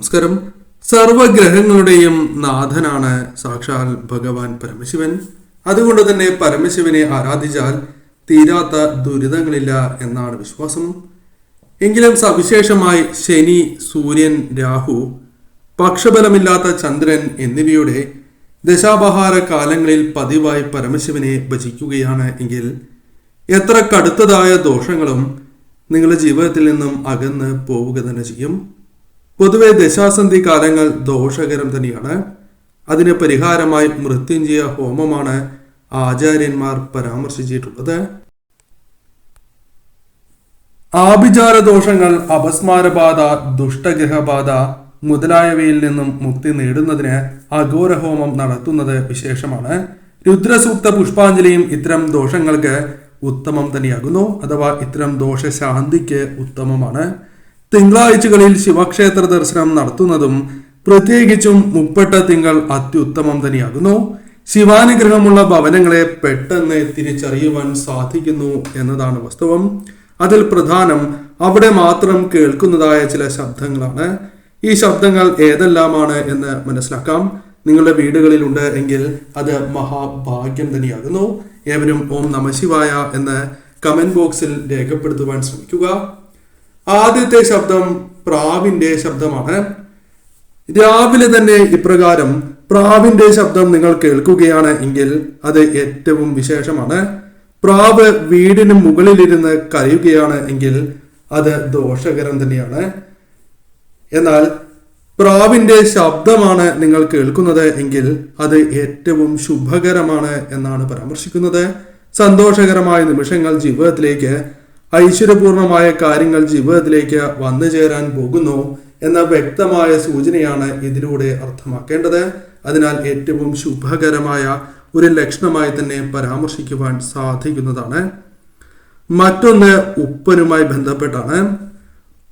നമസ്കാരം. സർവഗ്രഹങ്ങളുടെയും നാഥനാണ് സാക്ഷാൽ ഭഗവാൻ പരമശിവൻ. അതുകൊണ്ട് തന്നെ പരമശിവനെ ആരാധിച്ചാൽ തീരാത്ത ദുരിതങ്ങളില്ല എന്നാണ് വിശ്വാസം. എങ്കിലും സവിശേഷമായി ശനി, സൂര്യൻ, രാഹു, പക്ഷബലമില്ലാത്ത ചന്ദ്രൻ എന്നിവയുടെ ദശാപഹാര കാലങ്ങളിൽ പതിവായി പരമശിവനെ ഭജിക്കുകയാണ് എങ്കിൽ എത്ര കടുത്തതായ ദോഷങ്ങളും നിങ്ങളുടെ ജീവിതത്തിൽ നിന്നും അകന്ന് പോവുക തന്നെ ചെയ്യും. പൊതുവെ ദശാസന്ധി കാലങ്ങൾ ദോഷകരം തന്നെയാണ്. അതിന് പരിഹാരമായി മൃത്യുഞ്ജയ ഹോമമാണ് ആചാര്യന്മാർ പരാമർശിച്ചിട്ടുള്ളത്. ആഭിചാര ദോഷങ്ങൾ, അപസ്മാരബാധ, ദുഷ്ടഗ്രഹബാധ മുതലായവയിൽ നിന്നും മുക്തി നേടുന്നതിന് അഘോരഹോമം നടത്തുന്നത് വിശേഷമാണ്. രുദ്രസൂക്ത പുഷ്പാഞ്ജലിയും ഇത്തരം ദോഷങ്ങൾക്ക് ഉത്തമം തന്നെയാകുന്നു, അഥവാ ഇത്തരം ദോഷശാന്തിക്ക് ഉത്തമമാണ്. തിങ്കളാഴ്ചകളിൽ ശിവക്ഷേത്ര ദർശനം നടത്തുന്നതും പ്രത്യേകിച്ചും മുപ്പട്ട തിങ്കൾ അത്യുത്തമം തന്നെയാകുന്നു. ശിവാനുഗ്രഹമുള്ള ഭവനങ്ങളെ പെട്ടെന്ന് തിരിച്ചറിയുവാൻ സാധിക്കുന്നു എന്നതാണ് വാസ്തവം. അതിൽ പ്രധാനം അവിടെ മാത്രം കേൾക്കുന്നതായ ചില ശബ്ദങ്ങളാണ്. ഈ ശബ്ദങ്ങൾ ഏതെല്ലാമാണ് എന്ന് മനസ്സിലാക്കാം. നിങ്ങളുടെ വീടുകളിലുണ്ട് എങ്കിൽ അത് മഹാഭാഗ്യം തന്നെയാകുന്നു. ഏവരും ഓം നമഃശിവായ എന്ന് കമന്റ് ബോക്സിൽ രേഖപ്പെടുത്തുവാൻ ശ്രമിക്കുക. ആദ്യത്തെ ശബ്ദം പ്രാവിന്റെ ശബ്ദമാണ്. രാവിലെ തന്നെ ഇപ്രകാരം പ്രാവിന്റെ ശബ്ദം നിങ്ങൾ കേൾക്കുകയാണ് എങ്കിൽ അത് ഏറ്റവും വിശേഷമാണ്. പ്രാവ് വീടിന് മുകളിലിരുന്ന് കരയുകയാണ് എങ്കിൽ അത് ദോഷകരം തന്നെയാണ്. എന്നാൽ പ്രാവിന്റെ ശബ്ദമാണ് നിങ്ങൾ കേൾക്കുന്നത് എങ്കിൽ അത് ഏറ്റവും ശുഭകരമാണ് എന്നാണ് പരാമർശിക്കുന്നത്. സന്തോഷകരമായ നിമിഷങ്ങൾ ജീവിതത്തിലേക്ക്, ഐശ്വര്യപൂർണമായ കാര്യങ്ങൾ ജീവിതത്തിലേക്ക് വന്നു ചേരാൻ പോകുന്നു എന്ന വ്യക്തമായ സൂചനയാണ് ഇതിലൂടെ അർത്ഥമാക്കേണ്ടത്. അതിനാൽ ഏറ്റവും ശുഭകരമായ ഒരു ലക്ഷണമായി തന്നെ പരാമർശിക്കുവാൻ സാധിക്കുന്നതാണ്. മറ്റൊന്ന് ഉപ്പനുമായി ബന്ധപ്പെട്ടാണ്.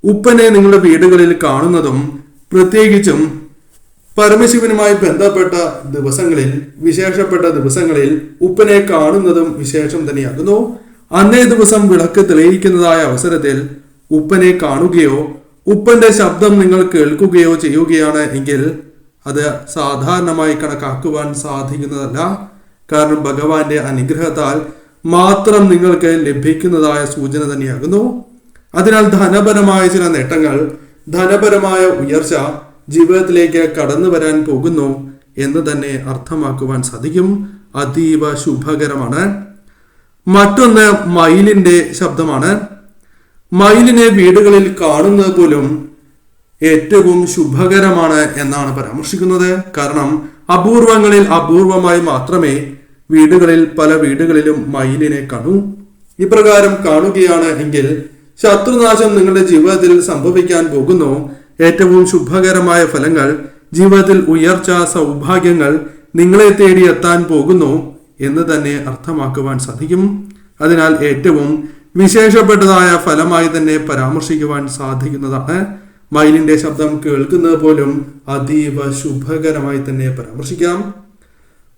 ഉപ്പനെ നിങ്ങളുടെ വീടുകളിൽ കാണുന്നതും പ്രത്യേകിച്ചും പരമശിവനുമായി ബന്ധപ്പെട്ട ദിവസങ്ങളിൽ, വിശേഷപ്പെട്ട ദിവസങ്ങളിൽ ഉപ്പനെ കാണുന്നതും വിശേഷം തന്നെയാകുന്നു. അന്നേ ദിവസം വിളക്ക് തെളിയിക്കുന്നതായ അവസരത്തിൽ ഉപ്പനെ കാണുകയോ ഉപ്പന്റെ ശബ്ദം നിങ്ങൾ കേൾക്കുകയോ ചെയ്യുകയാണ് എങ്കിൽ അത് സാധാരണമായി കണക്കാക്കുവാൻ സാധിക്കുന്നതല്ല. കാരണം ഭഗവാന്റെ അനുഗ്രഹത്താൽ മാത്രം നിങ്ങൾക്ക് ലഭിക്കുന്നതായ സൂചന തന്നെയാകുന്നു. അതിനാൽ ധനപരമായ ചില നേട്ടങ്ങൾ, ധനപരമായ ഉയർച്ച ജീവിതത്തിലേക്ക് കടന്നു വരാൻ പോകുന്നു എന്ന് തന്നെ അർത്ഥമാക്കുവാൻ സാധിക്കും. അതീവ ശുഭകരമാണ്. മറ്റൊന്ന് മയിലിന്റെ ശബ്ദമാണ്. മയിലിനെ വീടുകളിൽ കാണുന്നത് പോലും ഏറ്റവും ശുഭകരമാണ് എന്നാണ് പരാമർശിക്കുന്നത്. കാരണം അപൂർവങ്ങളിൽ അപൂർവമായി മാത്രമേ വീടുകളിൽ, പല വീടുകളിലും മയിലിനെ കാണൂ. ഇപ്രകാരം കാണുകയാണ് എങ്കിൽ ശത്രുനാശം നിങ്ങളുടെ ജീവിതത്തിൽ സംഭവിക്കാൻ പോകുന്നു. ഏറ്റവും ശുഭകരമായ ഫലങ്ങൾ, ജീവിതത്തിൽ ഉയർച്ച, സൗഭാഗ്യങ്ങൾ നിങ്ങളെ തേടി എത്താൻ പോകുന്നു എന്ന് തന്നെ അർത്ഥമാക്കുവാൻ സാധിക്കും. അതിനാൽ ഏറ്റവും വിശേഷപ്പെട്ടതായ ഫലമായി തന്നെ പരാമർശിക്കുവാൻ സാധിക്കുന്നതാണ്. മയിലിന്റെ ശബ്ദം കേൾക്കുന്നത് പോലും അതീവ ശുഭകരമായി തന്നെ പരാമർശിക്കാം.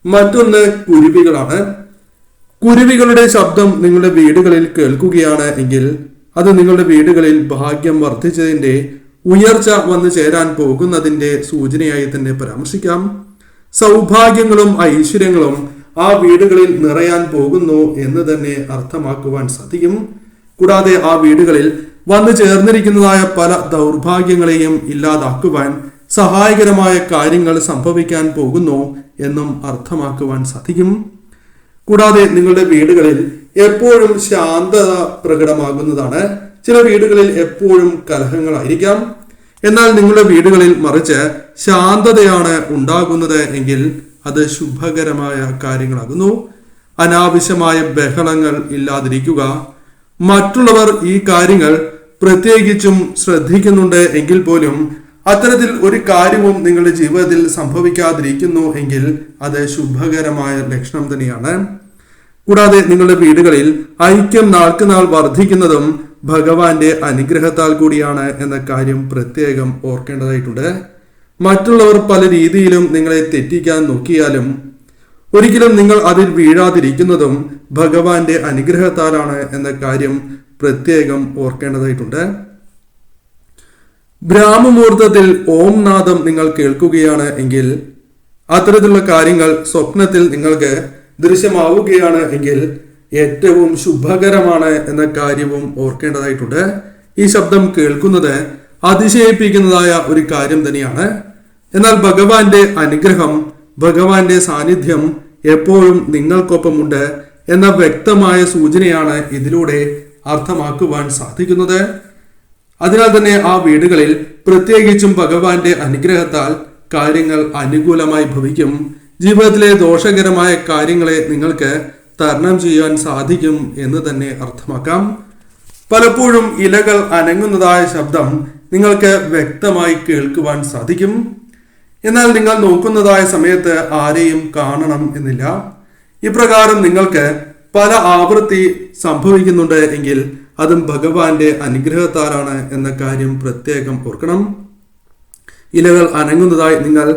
മറ്റൊന്ന് കുരുവികളാണ്. കുരുവികളുടെ ശബ്ദം നിങ്ങളുടെ വീടുകളിൽ കേൾക്കുകയാണ് എങ്കിൽ അത് നിങ്ങളുടെ വീടുകളിൽ ഭാഗ്യം വർദ്ധിച്ചതിന്റെ, ഉയർച്ച വന്നു ചേരാൻ പോകുന്നതിന്റെ സൂചനയായി തന്നെ പരാമർശിക്കാം. സൗഭാഗ്യങ്ങളും ഐശ്വര്യങ്ങളും ആ വീടുകളിൽ നിറയാൻ പോകുന്നു എന്ന് തന്നെ അർത്ഥമാക്കുവാൻ സാധിക്കും. കൂടാതെ ആ വീടുകളിൽ വന്നു ചേർന്നിരിക്കുന്നതായ പല ദൗർഭാഗ്യങ്ങളെയും ഇല്ലാതാക്കുവാൻ സഹായകരമായ കാര്യങ്ങൾ സംഭവിക്കാൻ പോകുന്നു എന്നും അർത്ഥമാക്കുവാൻ സാധിക്കും. കൂടാതെ നിങ്ങളുടെ വീടുകളിൽ എപ്പോഴും ശാന്തത പ്രകടമാകുന്നതാണ്. ചില വീടുകളിൽ എപ്പോഴും കലഹങ്ങളായിരിക്കാം. എന്നാൽ നിങ്ങളുടെ വീടുകളിൽ മറിച്ച് ശാന്തതയാണ് ഉണ്ടാകുന്നത് എങ്കിൽ അത് ശുഭകരമായ കാര്യങ്ങളാകുന്നു. അനാവശ്യമായ ബഹളങ്ങൾ ഇല്ലാതിരിക്കുക. മറ്റുള്ളവർ ഈ കാര്യങ്ങൾ പ്രത്യേകിച്ചും ശ്രദ്ധിക്കുന്നുണ്ട് എങ്കിൽ പോലും അത്തരത്തിൽ ഒരു കാര്യവും നിങ്ങളുടെ ജീവിതത്തിൽ സംഭവിക്കാതിരിക്കുന്നു എങ്കിൽ അത് ശുഭകരമായ ലക്ഷണം തന്നെയാണ്. കൂടാതെ നിങ്ങളുടെ വീടുകളിൽ ഐക്യം നാൾക്കുനാൾ വർദ്ധിക്കുന്നതും ഭഗവാന്റെ അനുഗ്രഹത്താൽ കൂടിയാണ് എന്ന കാര്യം പ്രത്യേകം ഓർക്കേണ്ടതായിട്ടുണ്ട്. മറ്റുള്ളവർ പല രീതിയിലും നിങ്ങളെ തെറ്റിക്കാൻ നോക്കിയാലും ഒരിക്കലും നിങ്ങൾ അതിൽ വീഴാതിരിക്കുന്നതും ഭഗവാന്റെ അനുഗ്രഹത്താലാണ് എന്ന കാര്യം പ്രത്യേകം ഓർക്കേണ്ടതായിട്ടുണ്ട്. ബ്രാഹ്മമുഹൂർത്തത്തിൽ ഓം നാദം നിങ്ങൾ കേൾക്കുകയാണ് എങ്കിൽ, അത്തരത്തിലുള്ള കാര്യങ്ങൾ സ്വപ്നത്തിൽ നിങ്ങൾക്ക് ദൃശ്യമാവുകയാണ് എങ്കിൽ ഏറ്റവും ശുഭകരമാണ് എന്ന കാര്യവും ഓർക്കേണ്ടതായിട്ടുണ്ട്. ഈ ശബ്ദം കേൾക്കുന്നത് അതിശയിപ്പിക്കുന്നതായ ഒരു കാര്യം തന്നെയാണ്. എന്നാൽ ഭഗവാന്റെ അനുഗ്രഹം, ഭഗവാന്റെ സാന്നിധ്യം എപ്പോഴും നിങ്ങൾക്കൊപ്പമുണ്ട് എന്ന വ്യക്തമായ സൂചനയാണ് ഇതിലൂടെ അർത്ഥമാക്കുവാൻ സാധിക്കുന്നത്. അതിനാൽ തന്നെ ആ വീടുകളിൽ പ്രത്യേകിച്ചും ഭഗവാന്റെ അനുഗ്രഹത്താൽ കാര്യങ്ങൾ അനുകൂലമായി ഭവിക്കും. ജീവിതത്തിലെ ദോഷകരമായ കാര്യങ്ങളെ നിങ്ങൾക്ക് തരണം ചെയ്യാൻ സാധിക്കും എന്ന് തന്നെ അർത്ഥമാക്കാം. പലപ്പോഴും ഇലകൾ അനങ്ങുന്നതായ ശബ്ദം നിങ്ങൾക്ക് വ്യക്തമായി കേൾക്കുവാൻ സാധിക്കും. എന്നാൽ നിങ്ങൾ നോക്കുന്നതായ സമയത്ത് ആരെയും കാണണം എന്നില്ല. ഇപ്രകാരം നിങ്ങൾക്ക് പല ആവൃത്തി സംഭവിക്കുന്നുണ്ട് എങ്കിൽ അതും ഭഗവാന്റെ അനുഗ്രഹത്താലാണ് എന്ന കാര്യം പ്രത്യേകം ഓർക്കണം. ഇലകൾ അനങ്ങുന്നതായി നിങ്ങൾ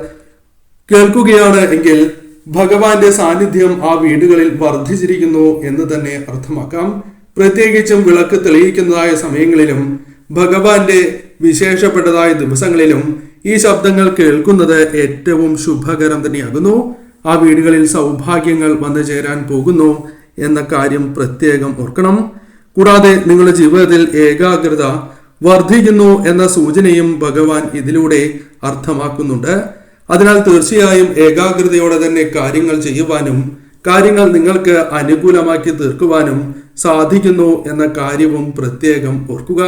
കേൾക്കുകയാണ് എങ്കിൽ ഭഗവാന്റെ സാന്നിധ്യം ആ വീടുകളിൽ വർദ്ധിച്ചിരിക്കുന്നു എന്ന് തന്നെ അർത്ഥമാക്കാം. പ്രത്യേകിച്ചും വിളക്ക് തെളിയിക്കുന്നതായ സമയങ്ങളിലും ഭഗവാന്റെ വിശേഷപ്പെട്ടതായ ദിവസങ്ങളിലും ഈ ശബ്ദങ്ങൾ കേൾക്കുന്നത് ഏറ്റവും ശുഭകരം തന്നെയാകുന്നു. ആ വീടുകളിൽ സൗഭാഗ്യങ്ങൾ വന്നു ചേരാൻ പോകുന്നു എന്ന കാര്യം പ്രത്യേകം ഓർക്കണം. കൂടാതെ നിങ്ങളുടെ ജീവിതത്തിൽ ഏകാഗ്രത വർദ്ധിക്കുന്നു എന്ന സൂചനയും ഭഗവാൻ ഇതിലൂടെ അർത്ഥമാക്കുന്നുണ്ട്. അതിനാൽ തീർച്ചയായും ഏകാഗ്രതയോടെ തന്നെ കാര്യങ്ങൾ ചെയ്യുവാനും കാര്യങ്ങൾ നിങ്ങൾക്ക് അനുകൂലമാക്കി തീർക്കുവാനും സാധിക്കുന്നു എന്ന കാര്യവും പ്രത്യേകം ഓർക്കുക.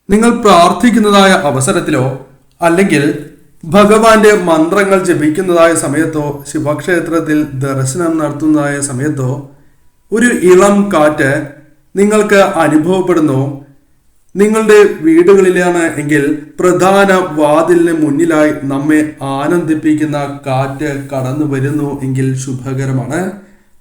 നിങ്ങൾ പ്രാർത്ഥിക്കുന്നതായ അവസരത്തിലോ അല്ലെങ്കിൽ ഭഗവാന്റെ മന്ത്രങ്ങൾ ജപിക്കുന്നതായ സമയത്തോ ശിവക്ഷേത്രത്തിൽ ദർശനം നടത്തുന്നതായ സമയത്തോ ഒരു ഇളം കാറ്റ് നിങ്ങൾക്ക് അനുഭവപ്പെടുന്നു. നിങ്ങളുടെ വീടുകളിലാണ് എങ്കിൽ പ്രധാന വാതിലിന് മുന്നിലായി നമ്മെ ആനന്ദിപ്പിക്കുന്ന കാറ്റ് കടന്നു വരുന്നു എങ്കിൽ ശുഭകരമാണ്.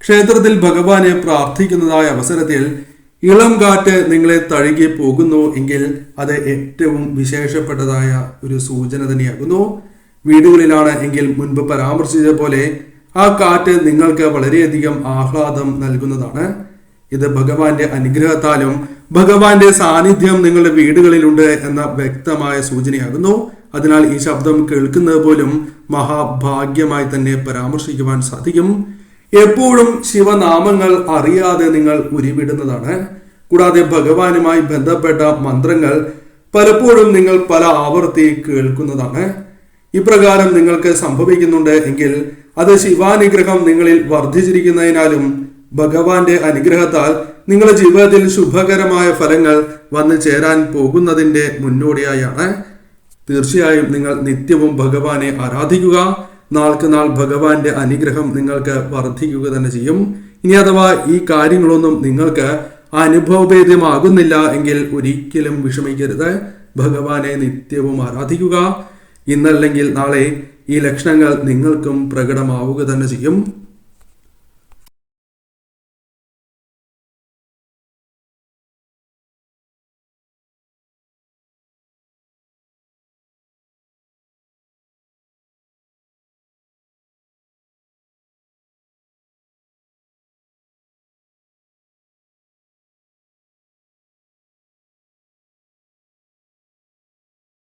ക്ഷേത്രത്തിൽ ഭഗവാനെ പ്രാർത്ഥിക്കുന്നതായ അവസരത്തിൽ ഇളം കാറ്റ് നിങ്ങളെ തഴുകി പോകുന്നു എങ്കിൽ അത് ഏറ്റവും വിശേഷപ്പെട്ടതായ ഒരു സൂചന തന്നെയാകുന്നു. വീടുകളിലാണ് എങ്കിൽ മുൻപ് പരാമർശിച്ച പോലെ ആ കാറ്റ് നിങ്ങൾക്ക് വളരെയധികം ആഹ്ലാദം നൽകുന്നതാണ്. ഇത് ഭഗവാന്റെ അനുഗ്രഹത്താലും ഭഗവാന്റെ സാന്നിധ്യം നിങ്ങളുടെ വീടുകളിലുണ്ട് എന്ന വ്യക്തമായ സൂചനയാകുന്നു. അതിനാൽ ഈ ശബ്ദം കേൾക്കുന്നത് പോലും മഹാഭാഗ്യമായി തന്നെ പരാമർശിക്കുവാൻ സാധിക്കും. എപ്പോഴും ശിവനാമങ്ങൾ അറിയാതെ നിങ്ങൾ ഉരുവിടുന്നതാണ്. കൂടാതെ ഭഗവാനുമായി ബന്ധപ്പെട്ട മന്ത്രങ്ങൾ പലപ്പോഴും നിങ്ങൾ പല ആവർത്തി കേൾക്കുന്നതാണ്. ഇപ്രകാരം നിങ്ങൾക്ക് സംഭവിക്കുന്നുണ്ട് എങ്കിൽ അത് ശിവാനുഗ്രഹം നിങ്ങളിൽ വർദ്ധിച്ചിരിക്കുന്നതിനാലും ഭഗവാന്റെ അനുഗ്രഹത്താൽ നിങ്ങളുടെ ജീവിതത്തിൽ ശുഭകരമായ ഫലങ്ങൾ വന്നു ചേരാൻ പോകുന്നതിന്റെ മുന്നോടിയായാണ്. തീർച്ചയായും നിങ്ങൾ നിത്യവും ഭഗവാനെ ആരാധിക്കുക. നാൾക്ക് നാൾ ഭഗവാന്റെ അനുഗ്രഹം നിങ്ങൾക്ക് വർദ്ധിക്കുക തന്നെ ചെയ്യും. ഇനി അഥവാ ഈ കാര്യങ്ങളൊന്നും നിങ്ങൾക്ക് അനുഭവഭേദ്യമാകുന്നില്ല എങ്കിൽ ഒരിക്കലും വിഷമിക്കരുത്. ഭഗവാനെ നിത്യവും ആരാധിക്കുക. ഇന്നല്ലെങ്കിൽ നാളെ ഈ ലക്ഷണങ്ങൾ നിങ്ങൾക്കും പ്രകടമാവുക തന്നെ ചെയ്യും.